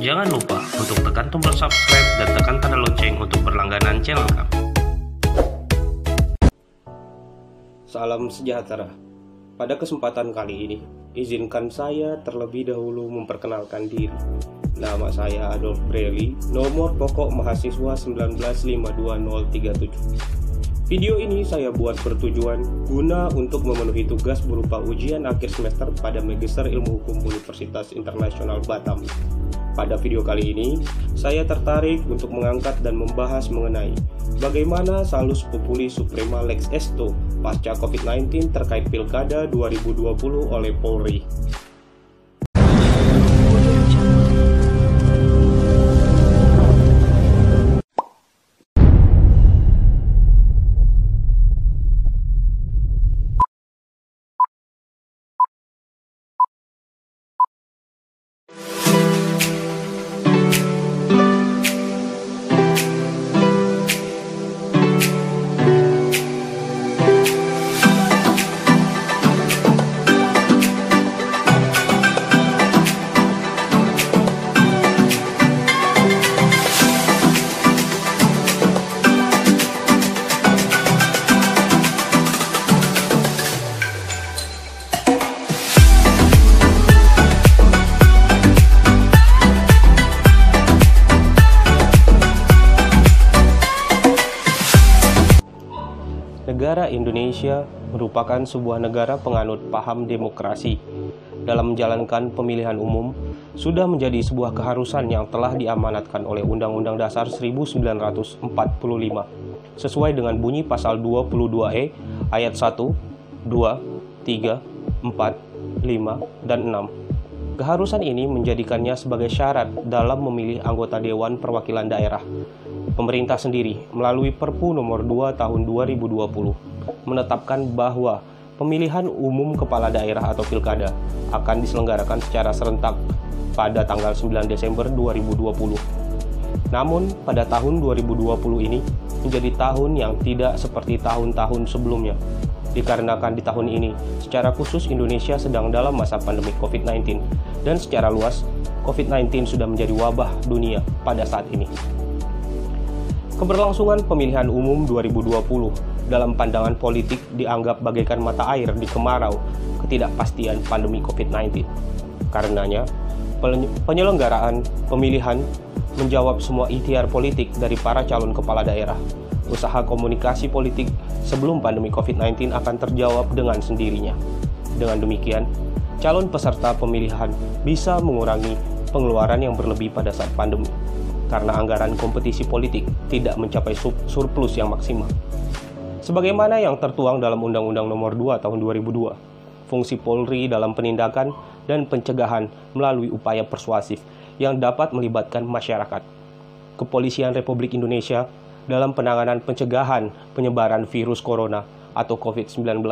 Jangan lupa untuk tekan tombol subscribe dan tekan tanda lonceng untuk berlangganan channel kami. Salam sejahtera. Pada kesempatan kali ini, izinkan saya terlebih dahulu memperkenalkan diri. Nama saya Adolf Breli, nomor pokok mahasiswa 1952037. Video ini saya buat bertujuan guna untuk memenuhi tugas berupa ujian akhir semester pada Magister Ilmu Hukum Universitas Internasional Batam. Pada video kali ini, saya tertarik untuk mengangkat dan membahas mengenai bagaimana Salus Populi Suprema Lex Esto pasca COVID-19 terkait Pilkada 2020 oleh Polri. Negara Indonesia merupakan sebuah negara penganut paham demokrasi. Dalam menjalankan pemilihan umum, sudah menjadi sebuah keharusan yang telah diamanatkan oleh Undang-Undang Dasar 1945, sesuai dengan bunyi pasal 22E ayat 1, 2, 3, 4, 5, dan 6. Keharusan ini menjadikannya sebagai syarat dalam memilih anggota Dewan Perwakilan Daerah. Pemerintah sendiri melalui Perpu nomor 2 tahun 2020 menetapkan bahwa pemilihan umum kepala daerah atau pilkada akan diselenggarakan secara serentak pada tanggal 9 Desember 2020. Namun pada tahun 2020 ini menjadi tahun yang tidak seperti tahun-tahun sebelumnya. Dikarenakan di tahun ini secara khusus Indonesia sedang dalam masa pandemi COVID-19 dan secara luas COVID-19 sudah menjadi wabah dunia pada saat ini. Keberlangsungan pemilihan umum 2020 dalam pandangan politik dianggap bagaikan mata air di kemarau ketidakpastian pandemi COVID-19. Karenanya, penyelenggaraan pemilihan menjawab semua ikhtiar politik dari para calon kepala daerah. Usaha komunikasi politik sebelum pandemi COVID-19 akan terjawab dengan sendirinya. Dengan demikian, calon peserta pemilihan bisa mengurangi pengeluaran yang berlebih pada saat pandemi, karena anggaran kompetisi politik tidak mencapai surplus yang maksimal. Sebagaimana yang tertuang dalam Undang-Undang Nomor 2 Tahun 2002, fungsi Polri dalam penindakan dan pencegahan melalui upaya persuasif yang dapat melibatkan masyarakat. Kepolisian Republik Indonesia dalam penanganan pencegahan penyebaran virus corona atau COVID-19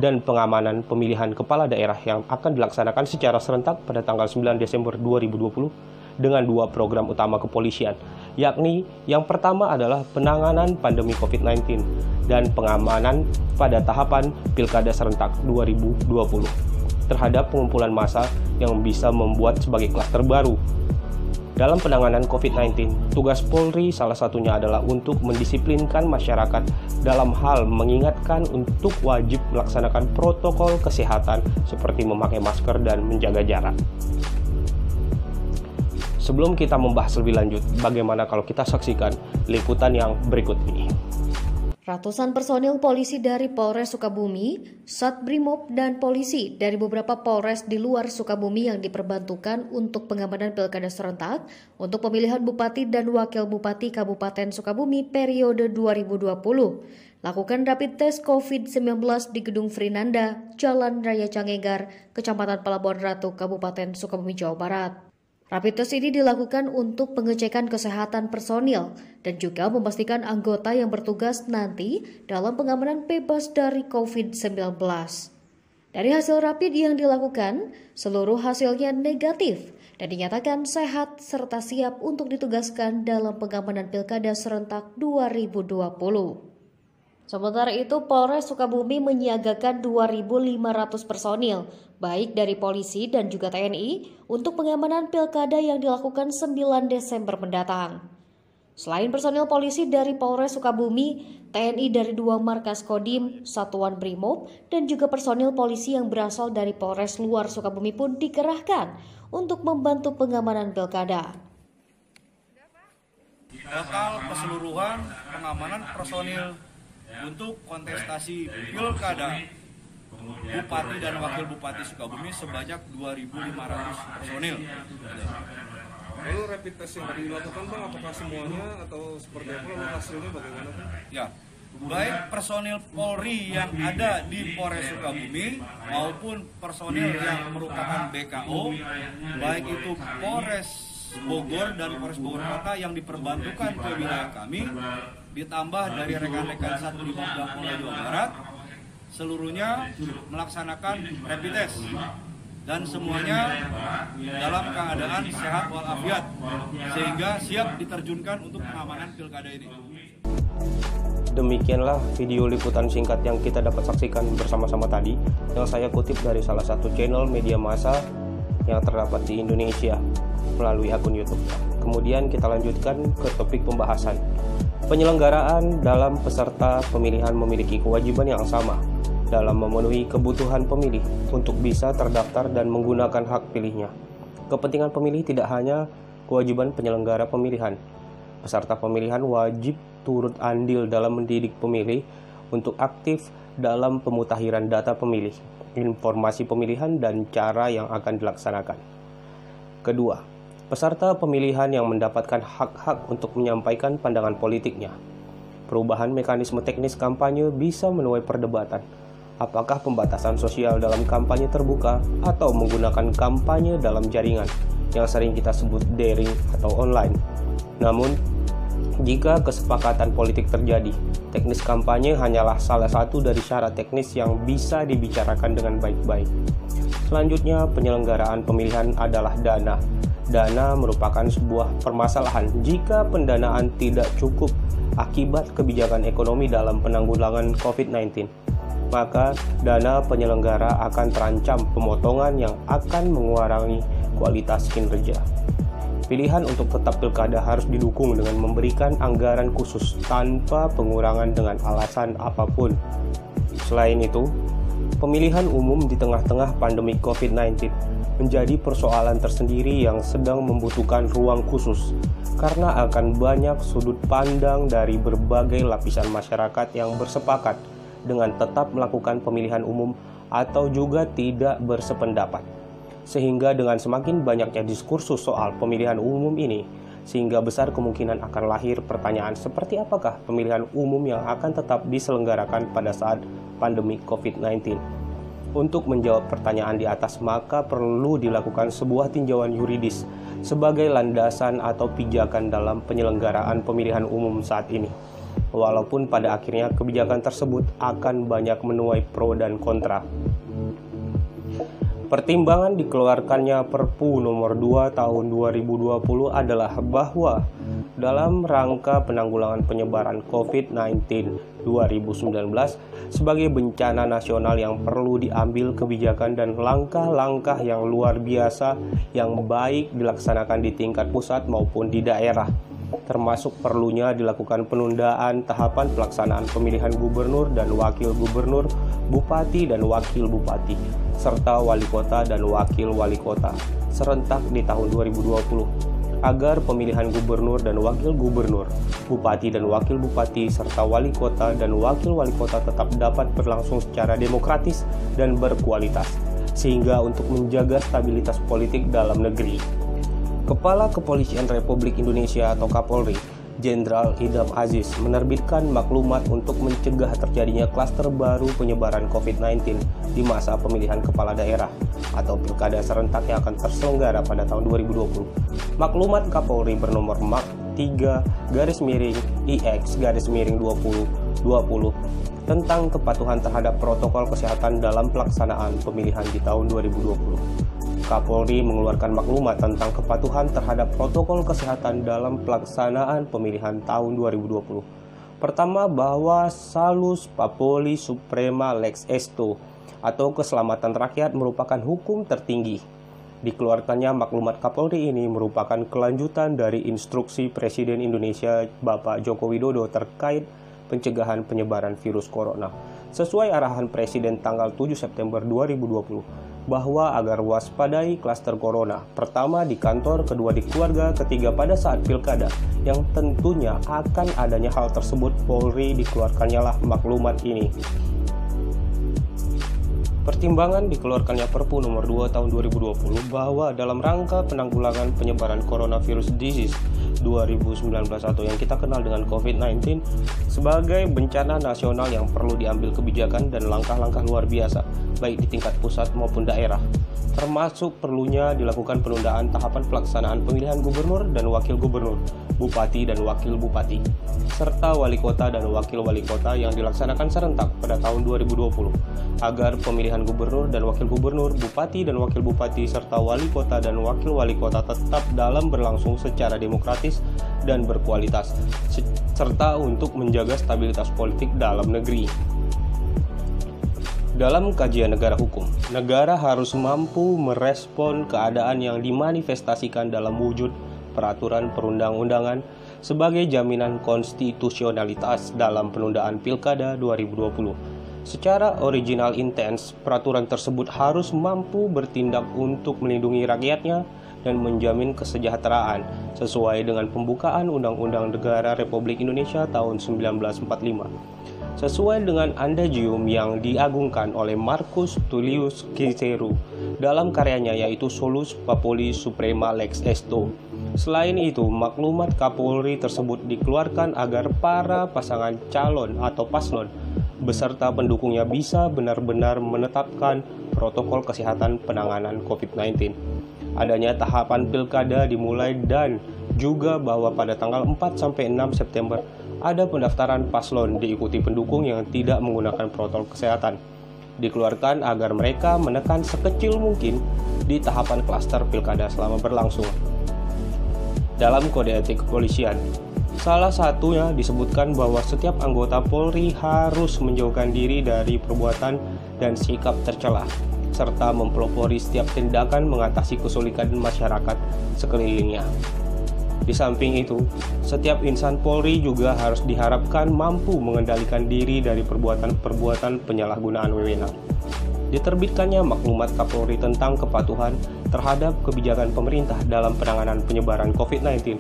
dan pengamanan pemilihan kepala daerah yang akan dilaksanakan secara serentak pada tanggal 9 Desember 2020 dengan dua program utama kepolisian, yakni yang pertama adalah penanganan pandemi COVID-19 dan pengamanan pada tahapan Pilkada Serentak 2020 terhadap pengumpulan massa yang bisa membuat sebagai klaster baru. Dalam penanganan COVID-19, tugas Polri salah satunya adalah untuk mendisiplinkan masyarakat dalam hal mengingatkan untuk wajib melaksanakan protokol kesehatan seperti memakai masker dan menjaga jarak. Sebelum kita membahas lebih lanjut, bagaimana kalau kita saksikan liputan yang berikut ini. Ratusan personil polisi dari Polres Sukabumi, Satbrimob, dan polisi dari beberapa polres di luar Sukabumi yang diperbantukan untuk pengamanan Pilkada Serentak untuk pemilihan Bupati dan Wakil Bupati Kabupaten Sukabumi periode 2020. Lakukan rapid test COVID-19 di Gedung Frinanda, Jalan Raya Cangegar, Kecamatan Pelabuhan Ratu, Kabupaten Sukabumi, Jawa Barat. Rapid test ini dilakukan untuk pengecekan kesehatan personil dan juga memastikan anggota yang bertugas nanti dalam pengamanan bebas dari COVID-19. Dari hasil rapid yang dilakukan, seluruh hasilnya negatif dan dinyatakan sehat serta siap untuk ditugaskan dalam pengamanan Pilkada Serentak 2020. Sementara itu, Polres Sukabumi menyiagakan 2.500 personil, baik dari polisi dan juga TNI, untuk pengamanan pilkada yang dilakukan 9 Desember mendatang. Selain personil polisi dari Polres Sukabumi, TNI dari 2 markas Kodim, Satuan Brimob, dan juga personil polisi yang berasal dari Polres luar Sukabumi pun dikerahkan untuk membantu pengamanan pilkada. Total keseluruhan pengamanan personil untuk kontestasi pilkada Bupati dan Wakil Bupati Sukabumi sebanyak 2.500 personil. Lalu rapid test yang tadi dilakukan Bang, apakah semuanya atau seperti apa, lalu hasilnya bagaimana Bang? Ya, baik personil Polri yang ada di Polres Sukabumi maupun personil yang merupakan BKO, baik itu Polres Bogor dan Polres Bogor Kota yang diperbantukan ke wilayah kami, ditambah dari rekan-rekan Satrimob Polda Jawa Barat, seluruhnya melaksanakan rapid test dan semuanya dalam keadaan sehat walafiat sehingga siap diterjunkan untuk pengamanan pilkada ini. Demikianlah video liputan singkat yang kita dapat saksikan bersama-sama tadi, yang saya kutip dari salah satu channel media massa yang terdapat di Indonesia melalui akun YouTube. Kemudian kita lanjutkan ke topik pembahasan. Penyelenggaraan dalam peserta pemilihan memiliki kewajiban yang sama dalam memenuhi kebutuhan pemilih untuk bisa terdaftar dan menggunakan hak pilihnya. Kepentingan pemilih tidak hanya kewajiban penyelenggara pemilihan. Peserta pemilihan wajib turut andil dalam mendidik pemilih untuk aktif dalam pemutakhiran data pemilih, informasi pemilihan, dan cara yang akan dilaksanakan. Kedua, peserta pemilihan yang mendapatkan hak-hak untuk menyampaikan pandangan politiknya. Perubahan mekanisme teknis kampanye bisa menuai perdebatan. Apakah pembatasan sosial dalam kampanye terbuka atau menggunakan kampanye dalam jaringan yang sering kita sebut daring atau online. Namun, jika kesepakatan politik terjadi, teknis kampanye hanyalah salah satu dari syarat teknis yang bisa dibicarakan dengan baik-baik. Selanjutnya, penyelenggaraan pemilihan adalah dana. Dana merupakan sebuah permasalahan jika pendanaan tidak cukup akibat kebijakan ekonomi dalam penanggulangan COVID-19. Maka dana penyelenggara akan terancam pemotongan yang akan mengurangi kualitas kinerja. Pilihan untuk tetap pilkada harus didukung dengan memberikan anggaran khusus tanpa pengurangan dengan alasan apapun. Selain itu, pemilihan umum di tengah-tengah pandemi COVID-19 menjadi persoalan tersendiri yang sedang membutuhkan ruang khusus karena akan banyak sudut pandang dari berbagai lapisan masyarakat yang bersepakat dengan tetap melakukan pemilihan umum atau juga tidak bersependapat. Sehingga dengan semakin banyaknya diskursus soal pemilihan umum ini, sehingga besar kemungkinan akan lahir pertanyaan seperti apakah pemilihan umum yang akan tetap diselenggarakan pada saat pandemi COVID-19. Untuk menjawab pertanyaan di atas, maka perlu dilakukan sebuah tinjauan yuridis sebagai landasan atau pijakan dalam penyelenggaraan pemilihan umum saat ini. Walaupun pada akhirnya kebijakan tersebut akan banyak menuai pro dan kontra. Pertimbangan dikeluarkannya Perpu nomor 2 tahun 2020 adalah bahwa dalam rangka penanggulangan penyebaran COVID-19 2019 sebagai bencana nasional yang perlu diambil kebijakan dan langkah-langkah yang luar biasa yang baik dilaksanakan di tingkat pusat maupun di daerah, termasuk perlunya dilakukan penundaan tahapan pelaksanaan pemilihan gubernur dan wakil gubernur, bupati dan wakil bupati, serta wali kota dan wakil wali kota serentak di tahun 2020, agar pemilihan gubernur dan wakil gubernur, bupati dan wakil bupati, serta wali kota dan wakil wali kota tetap dapat berlangsung secara demokratis dan berkualitas, sehingga untuk menjaga stabilitas politik dalam negeri. Kepala Kepolisian Republik Indonesia atau Kapolri, Jenderal Idam Aziz menerbitkan maklumat untuk mencegah terjadinya klaster baru penyebaran COVID-19 di masa pemilihan kepala daerah atau pilkada serentak yang akan terselenggara pada tahun 2020. Maklumat Kapolri bernomor Mak 3/IX/2020 tentang kepatuhan terhadap protokol kesehatan dalam pelaksanaan pemilihan di tahun 2020. Kapolri mengeluarkan maklumat tentang kepatuhan terhadap protokol kesehatan dalam pelaksanaan pemilihan tahun 2020. Pertama, bahwa Salus Populi Suprema Lex Esto atau keselamatan rakyat merupakan hukum tertinggi. Dikeluarkannya maklumat Kapolri ini merupakan kelanjutan dari instruksi Presiden Indonesia Bapak Joko Widodo terkait pencegahan penyebaran virus corona. Sesuai arahan Presiden tanggal 7 September 2020 bahwa agar waspadai klaster corona, pertama di kantor, kedua di keluarga, ketiga pada saat pilkada, yang tentunya akan adanya hal tersebut Polri dikeluarkannya lah maklumat ini. Pertimbangan dikeluarkannya Perpu nomor 2 tahun 2020 bahwa dalam rangka penanggulangan penyebaran coronavirus disease 2019 atau yang kita kenal dengan COVID-19 sebagai bencana nasional yang perlu diambil kebijakan dan langkah-langkah luar biasa baik di tingkat pusat maupun daerah, termasuk perlunya dilakukan penundaan tahapan pelaksanaan pemilihan gubernur dan wakil gubernur, bupati dan wakil bupati, serta wali kota dan wakil wali kota yang dilaksanakan serentak pada tahun 2020, agar pemilihan gubernur dan wakil gubernur, bupati dan wakil bupati, serta wali kota dan wakil wali kota tetap dalam berlangsung secara demokratis dan berkualitas, serta untuk menjaga stabilitas politik dalam negeri. Dalam kajian negara hukum, negara harus mampu merespon keadaan yang dimanifestasikan dalam wujud peraturan perundang-undangan sebagai jaminan konstitusionalitas dalam penundaan Pilkada 2020. Secara original intens, peraturan tersebut harus mampu bertindak untuk melindungi rakyatnya dan menjamin kesejahteraan sesuai dengan pembukaan Undang-Undang Negara Republik Indonesia tahun 1945. Sesuai dengan adagium yang diagungkan oleh Marcus Tullius Cicero dalam karyanya yaitu Solus Populi Suprema Lex Esto. Selain itu, maklumat Kapolri tersebut dikeluarkan agar para pasangan calon atau paslon beserta pendukungnya bisa benar-benar menetapkan protokol kesehatan penanganan COVID-19. Adanya tahapan pilkada dimulai dan juga bahwa pada tanggal 4-6 September ada pendaftaran paslon diikuti pendukung yang tidak menggunakan protokol kesehatan. Dikeluarkan agar mereka menekan sekecil mungkin di tahapan klaster pilkada selama berlangsung. Dalam kode etik kepolisian, salah satunya disebutkan bahwa setiap anggota Polri harus menjauhkan diri dari perbuatan dan sikap tercela, serta mempelopori setiap tindakan mengatasi kesulitan masyarakat sekelilingnya. Di samping itu, setiap insan Polri juga harus diharapkan mampu mengendalikan diri dari perbuatan-perbuatan penyalahgunaan wewenang. Diterbitkannya maklumat Kapolri tentang kepatuhan terhadap kebijakan pemerintah dalam penanganan penyebaran COVID-19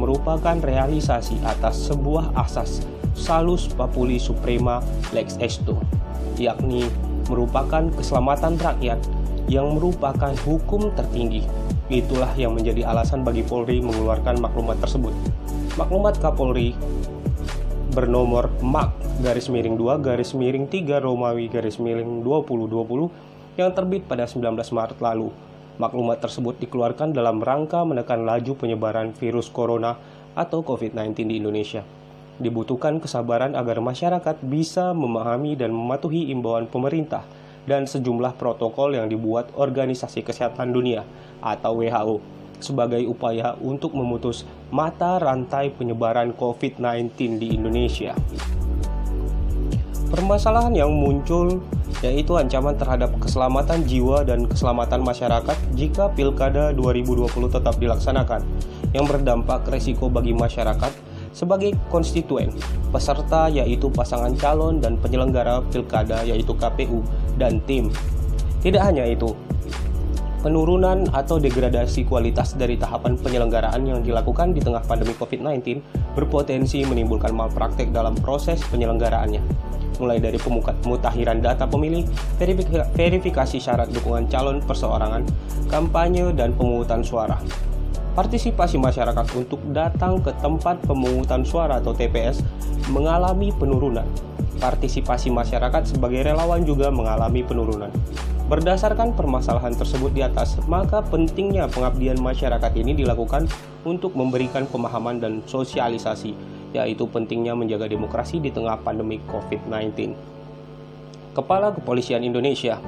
merupakan realisasi atas sebuah asas Salus Populi Suprema Lex Esto, yakni merupakan keselamatan rakyat yang merupakan hukum tertinggi. Itulah yang menjadi alasan bagi Polri mengeluarkan maklumat tersebut. Maklumat Kapolri bernomor MAK-2-3 Romawi-2020 yang terbit pada 19 Maret lalu. Maklumat tersebut dikeluarkan dalam rangka menekan laju penyebaran virus corona atau COVID-19 di Indonesia. Dibutuhkan kesabaran agar masyarakat bisa memahami dan mematuhi imbauan pemerintah dan sejumlah protokol yang dibuat Organisasi Kesehatan Dunia atau WHO sebagai upaya untuk memutus mata rantai penyebaran COVID-19 di Indonesia. Permasalahan yang muncul yaitu ancaman terhadap keselamatan jiwa dan keselamatan masyarakat jika Pilkada 2020 tetap dilaksanakan, yang berdampak resiko bagi masyarakat sebagai konstituen, peserta yaitu pasangan calon dan penyelenggara pilkada yaitu KPU dan tim. Tidak hanya itu, penurunan atau degradasi kualitas dari tahapan penyelenggaraan yang dilakukan di tengah pandemi COVID-19 berpotensi menimbulkan malpraktek dalam proses penyelenggaraannya, mulai dari pemutahiran data pemilih, verifikasi syarat dukungan calon perseorangan, kampanye, dan pemungutan suara. Partisipasi masyarakat untuk datang ke tempat pemungutan suara atau TPS mengalami penurunan. Partisipasi masyarakat sebagai relawan juga mengalami penurunan. Berdasarkan permasalahan tersebut di atas, maka pentingnya pengabdian masyarakat ini dilakukan untuk memberikan pemahaman dan sosialisasi, yaitu pentingnya menjaga demokrasi di tengah pandemi COVID-19. Kepala Kepolisian Indonesia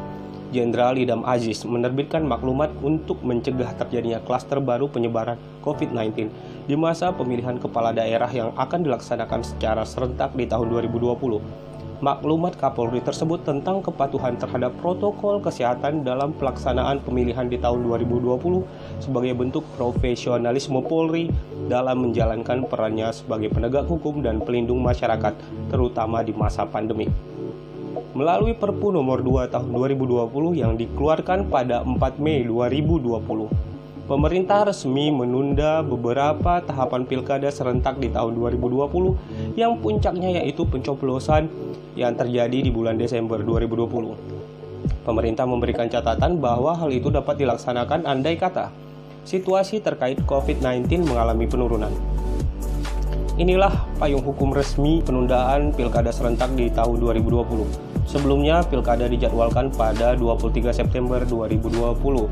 Jenderal Idham Aziz menerbitkan maklumat untuk mencegah terjadinya klaster baru penyebaran COVID-19 di masa pemilihan kepala daerah yang akan dilaksanakan secara serentak di tahun 2020. Maklumat Kapolri tersebut tentang kepatuhan terhadap protokol kesehatan dalam pelaksanaan pemilihan di tahun 2020 sebagai bentuk profesionalisme Polri dalam menjalankan perannya sebagai penegak hukum dan pelindung masyarakat, terutama di masa pandemi. Melalui Perpu nomor 2 tahun 2020 yang dikeluarkan pada 4 Mei 2020, pemerintah resmi menunda beberapa tahapan pilkada serentak di tahun 2020 yang puncaknya yaitu pencoblosan yang terjadi di bulan Desember 2020. Pemerintah memberikan catatan bahwa hal itu dapat dilaksanakan andai kata situasi terkait COVID-19 mengalami penurunan. Inilah payung hukum resmi penundaan pilkada serentak di tahun 2020. Sebelumnya, pilkada dijadwalkan pada 23 September 2020.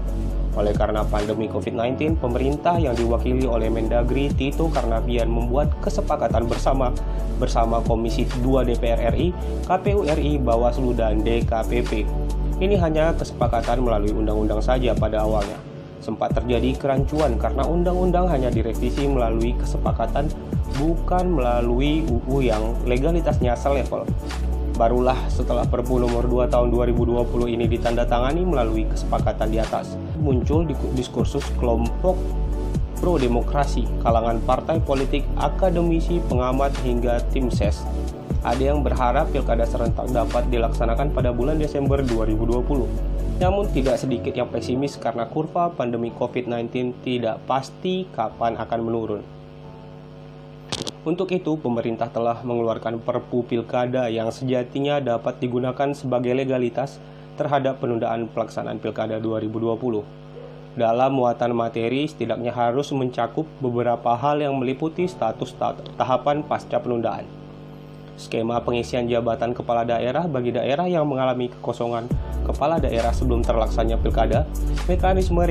Oleh karena pandemi COVID-19, pemerintah yang diwakili oleh Mendagri Tito Karnavian membuat kesepakatan bersama Komisi 2 DPR RI, KPU RI, Bawaslu, dan DKPP. Ini hanya kesepakatan melalui undang-undang saja pada awalnya. Sempat terjadi kerancuan karena undang-undang hanya direvisi melalui kesepakatan, bukan melalui UU yang legalitasnya selevel. Barulah setelah Perpu nomor 2 tahun 2020 ini ditandatangani melalui kesepakatan di atas, muncul diskursus kelompok pro-demokrasi, kalangan partai politik, akademisi, pengamat, hingga tim ses. Ada yang berharap pilkada serentak dapat dilaksanakan pada bulan Desember 2020. Namun tidak sedikit yang pesimis karena kurva pandemi COVID-19 tidak pasti kapan akan menurun. Untuk itu, pemerintah telah mengeluarkan Perpu Pilkada yang sejatinya dapat digunakan sebagai legalitas terhadap penundaan pelaksanaan Pilkada 2020. Dalam muatan materi, setidaknya harus mencakup beberapa hal yang meliputi status tahapan pasca penundaan. Skema pengisian jabatan kepala daerah bagi daerah yang mengalami kekosongan kepala daerah sebelum terlaksananya pilkada, mekanisme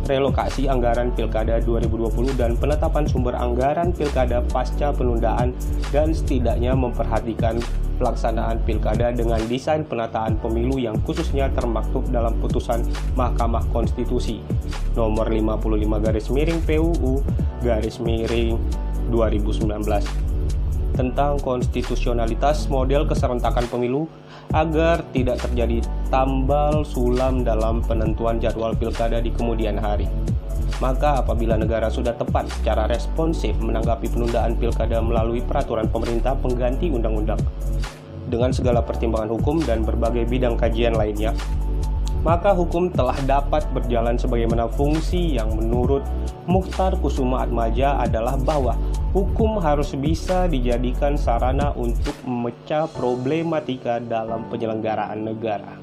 relokasi anggaran pilkada 2020 dan penetapan sumber anggaran pilkada pasca penundaan, dan setidaknya memperhatikan pelaksanaan pilkada dengan desain penataan pemilu yang khususnya termaktub dalam putusan Mahkamah Konstitusi nomor 55/PUU/2019 tentang konstitusionalitas model keserentakan pemilu agar tidak terjadi tambal sulam dalam penentuan jadwal pilkada di kemudian hari. Maka apabila negara sudah tepat secara responsif menanggapi penundaan pilkada melalui peraturan pemerintah pengganti undang-undang dengan segala pertimbangan hukum dan berbagai bidang kajian lainnya, maka hukum telah dapat berjalan sebagaimana fungsi yang menurut Mukhtar Kusuma Atmaja adalah bahwa hukum harus bisa dijadikan sarana untuk memecah problematika dalam penyelenggaraan negara.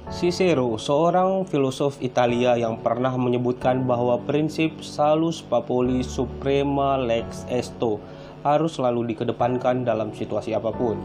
Cicero, seorang filosof Italia yang pernah menyebutkan bahwa prinsip salus populi suprema lex esto harus selalu dikedepankan dalam situasi apapun.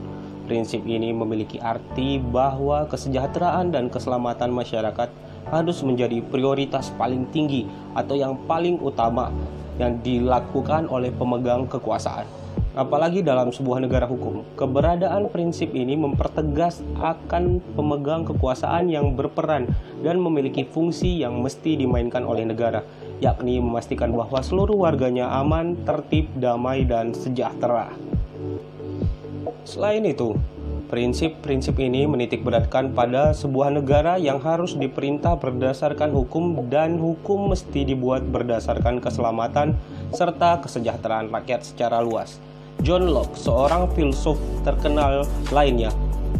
Prinsip ini memiliki arti bahwa kesejahteraan dan keselamatan masyarakat harus menjadi prioritas paling tinggi atau yang paling utama yang dilakukan oleh pemegang kekuasaan. Apalagi dalam sebuah negara hukum, keberadaan prinsip ini mempertegas akan pemegang kekuasaan yang berperan dan memiliki fungsi yang mesti dimainkan oleh negara, yakni memastikan bahwa seluruh warganya aman, tertib, damai, dan sejahtera. Selain itu, prinsip-prinsip ini menitikberatkan pada sebuah negara yang harus diperintah berdasarkan hukum dan hukum mesti dibuat berdasarkan keselamatan serta kesejahteraan rakyat secara luas. John Locke, seorang filsuf terkenal lainnya,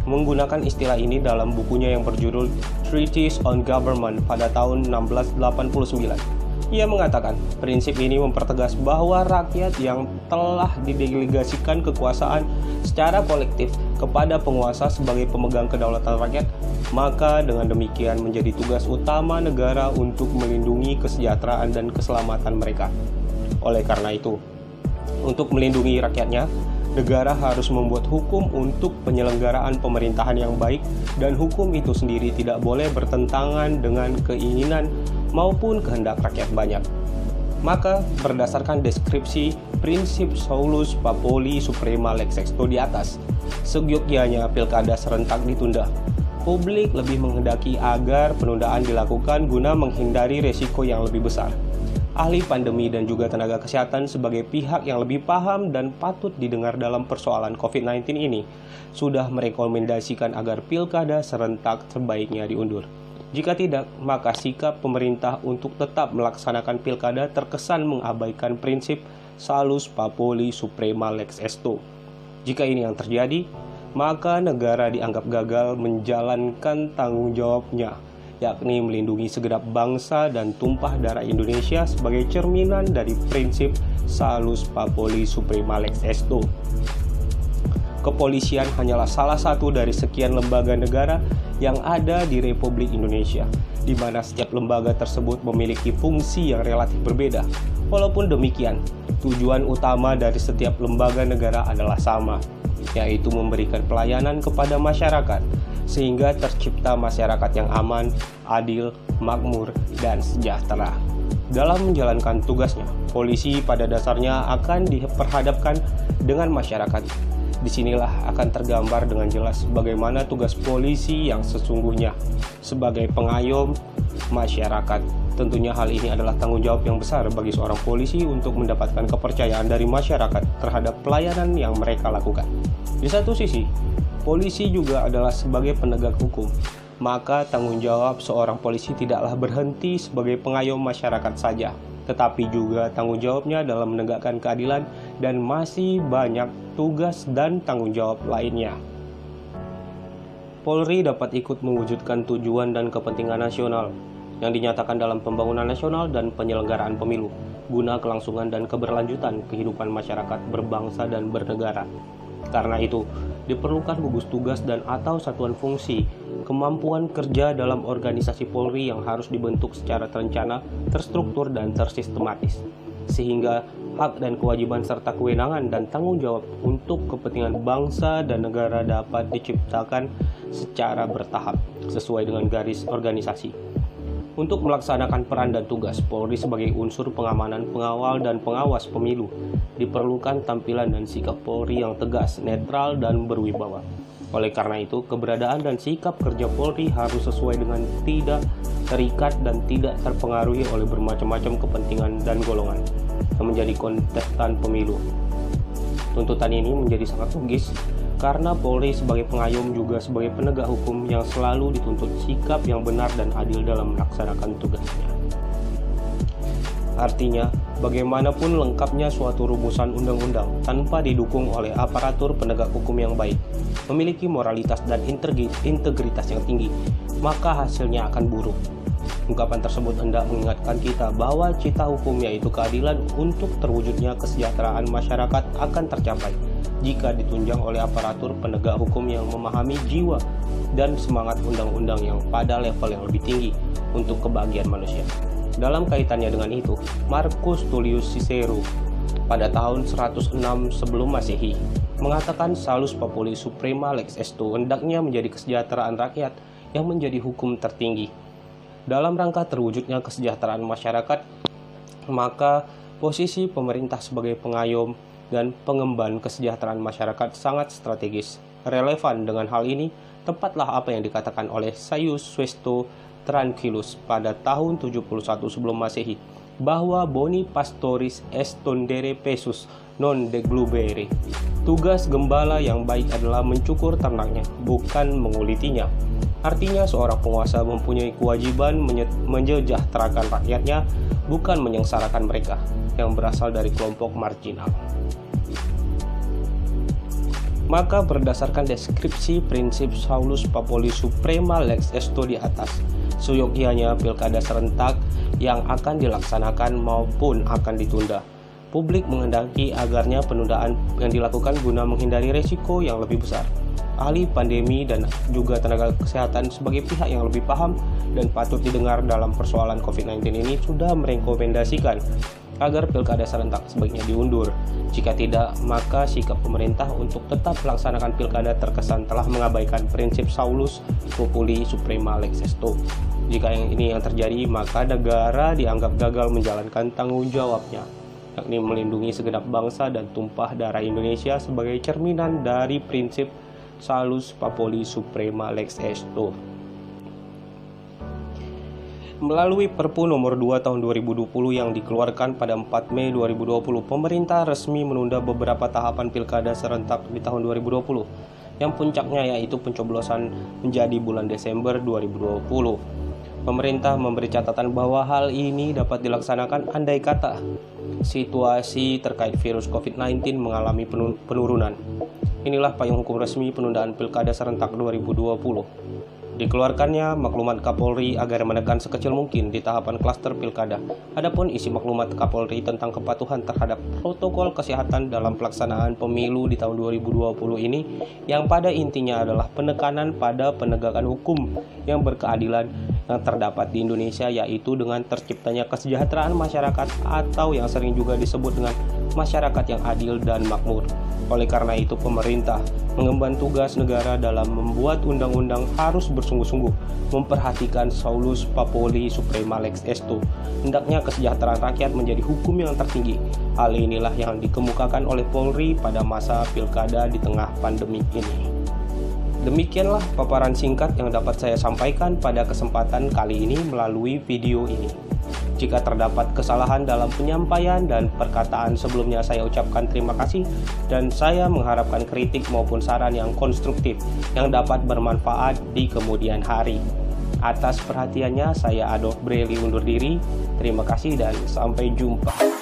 menggunakan istilah ini dalam bukunya yang berjudul Treatise on Government pada tahun 1689. Ia mengatakan, prinsip ini mempertegas bahwa rakyat yang telah didelegasikan kekuasaan secara kolektif kepada penguasa sebagai pemegang kedaulatan rakyat, maka dengan demikian menjadi tugas utama negara untuk melindungi kesejahteraan dan keselamatan mereka. Oleh karena itu, untuk melindungi rakyatnya, negara harus membuat hukum untuk penyelenggaraan pemerintahan yang baik, dan hukum itu sendiri tidak boleh bertentangan dengan keinginan maupun kehendak rakyat banyak. Maka berdasarkan deskripsi prinsip salus populi suprema lex esto di atas, seyogyanya pilkada serentak ditunda. publik lebih menghendaki agar penundaan dilakukan guna menghindari resiko yang lebih besar. Ahli pandemi dan juga tenaga kesehatan sebagai pihak yang lebih paham dan patut didengar dalam persoalan COVID-19 ini sudah merekomendasikan agar pilkada serentak sebaiknya diundur. Jika tidak, maka sikap pemerintah untuk tetap melaksanakan pilkada terkesan mengabaikan prinsip salus populi suprema lex esto. Jika ini yang terjadi, maka negara dianggap gagal menjalankan tanggung jawabnya, yakni melindungi segenap bangsa dan tumpah darah Indonesia sebagai cerminan dari prinsip salus populi suprema lex esto. Kepolisian hanyalah salah satu dari sekian lembaga negara yang ada di Republik Indonesia, di mana setiap lembaga tersebut memiliki fungsi yang relatif berbeda. Walaupun demikian, tujuan utama dari setiap lembaga negara adalah sama, yaitu memberikan pelayanan kepada masyarakat, sehingga tercipta masyarakat yang aman, adil, makmur, dan sejahtera. Dalam menjalankan tugasnya, polisi pada dasarnya akan diperhadapkan dengan masyarakat. Disinilah akan tergambar dengan jelas bagaimana tugas polisi yang sesungguhnya sebagai pengayom masyarakat. Tentunya hal ini adalah tanggung jawab yang besar bagi seorang polisi untuk mendapatkan kepercayaan dari masyarakat terhadap pelayanan yang mereka lakukan. Di satu sisi, polisi juga adalah sebagai penegak hukum, maka tanggung jawab seorang polisi tidaklah berhenti sebagai pengayom masyarakat saja, tetapi juga tanggung jawabnya dalam menegakkan keadilan dan masih banyak tugas dan tanggung jawab lainnya. Polri dapat ikut mewujudkan tujuan dan kepentingan nasional yang dinyatakan dalam pembangunan nasional dan penyelenggaraan pemilu, guna kelangsungan dan keberlanjutan kehidupan masyarakat berbangsa dan bernegara. Karena itu, diperlukan gugus tugas dan atau satuan fungsi, kemampuan kerja dalam organisasi Polri yang harus dibentuk secara terencana, terstruktur, dan tersistematis, sehingga hak dan kewajiban serta kewenangan dan tanggung jawab untuk kepentingan bangsa dan negara dapat diciptakan secara bertahap, sesuai dengan garis organisasi. Untuk melaksanakan peran dan tugas Polri sebagai unsur pengamanan, pengawal, dan pengawas pemilu, diperlukan tampilan dan sikap Polri yang tegas, netral, dan berwibawa. Oleh karena itu, keberadaan dan sikap kerja Polri harus sesuai dengan tidak terikat dan tidak terpengaruhi oleh bermacam-macam kepentingan dan golongan yang menjadi kontestan pemilu. Tuntutan ini menjadi sangat logis karena Polri sebagai pengayom juga sebagai penegak hukum yang selalu dituntut sikap yang benar dan adil dalam melaksanakan tugasnya. Artinya, bagaimanapun lengkapnya suatu rumusan undang-undang tanpa didukung oleh aparatur penegak hukum yang baik, memiliki moralitas dan integritas yang tinggi, maka hasilnya akan buruk. Ungkapan tersebut hendak mengingatkan kita bahwa cita hukum yaitu keadilan untuk terwujudnya kesejahteraan masyarakat akan tercapai jika ditunjang oleh aparatur penegak hukum yang memahami jiwa dan semangat undang-undang yang pada level yang lebih tinggi untuk kebahagiaan manusia. Dalam kaitannya dengan itu, Marcus Tullius Cicero pada tahun 106 sebelum Masehi mengatakan salus populi suprema lex esto hendaknya menjadi kesejahteraan rakyat yang menjadi hukum tertinggi. Dalam rangka terwujudnya kesejahteraan masyarakat, maka posisi pemerintah sebagai pengayom dan pengemban kesejahteraan masyarakat sangat strategis. Relevan dengan hal ini, tepatlah apa yang dikatakan oleh Saius Suesto Tranquillus pada tahun 71 sebelum Masehi, bahwa boni pastoris est tondere pesus non deglubere. Tugas gembala yang baik adalah mencukur ternaknya, bukan mengulitinya. Artinya seorang penguasa mempunyai kewajiban menyejahterakan rakyatnya, bukan menyengsarakan mereka yang berasal dari kelompok marginal. Maka berdasarkan deskripsi prinsip salus populi suprema lex esto di atas, seyogyanya pilkada serentak yang akan dilaksanakan maupun akan ditunda. Publik menghendaki agarnya penundaan yang dilakukan guna menghindari resiko yang lebih besar. Ahli pandemi dan juga tenaga kesehatan sebagai pihak yang lebih paham dan patut didengar dalam persoalan COVID-19 ini sudah merekomendasikan agar pilkada serentak sebaiknya diundur. Jika tidak, maka sikap pemerintah untuk tetap melaksanakan pilkada terkesan telah mengabaikan prinsip salus populi suprema lex esto. Jika ini yang terjadi, maka negara dianggap gagal menjalankan tanggung jawabnya, yakni melindungi segenap bangsa dan tumpah darah Indonesia sebagai cerminan dari prinsip Salus Populi Suprema Lex Esto. Melalui Perpu nomor 2 tahun 2020 yang dikeluarkan pada 4 Mei 2020, pemerintah resmi menunda beberapa tahapan pilkada serentak di tahun 2020, yang puncaknya yaitu pencoblosan menjadi bulan Desember 2020. Pemerintah memberi catatan bahwa hal ini dapat dilaksanakan andai kata situasi terkait virus COVID-19 mengalami penurunan. Inilah payung hukum resmi penundaan pilkada serentak 2020. Dikeluarkannya maklumat Kapolri agar menekan sekecil mungkin di tahapan klaster pilkada. Adapun isi maklumat Kapolri tentang kepatuhan terhadap protokol kesehatan dalam pelaksanaan pemilu di tahun 2020 ini, yang pada intinya adalah penekanan pada penegakan hukum yang berkeadilan yang terdapat di Indonesia, yaitu dengan terciptanya kesejahteraan masyarakat atau yang sering juga disebut dengan masyarakat yang adil dan makmur. Oleh karena itu, pemerintah mengemban tugas negara dalam membuat undang-undang harus bersungguh-sungguh memperhatikan Salus Populi Suprema Lex Esto. Hendaknya kesejahteraan rakyat menjadi hukum yang tertinggi. Hal inilah yang dikemukakan oleh Polri pada masa pilkada di tengah pandemi ini. Demikianlah paparan singkat yang dapat saya sampaikan pada kesempatan kali ini melalui video ini. Jika terdapat kesalahan dalam penyampaian dan perkataan sebelumnya, saya ucapkan terima kasih dan saya mengharapkan kritik maupun saran yang konstruktif yang dapat bermanfaat di kemudian hari. Atas perhatiannya, saya Adolf Breli undur diri. Terima kasih dan sampai jumpa.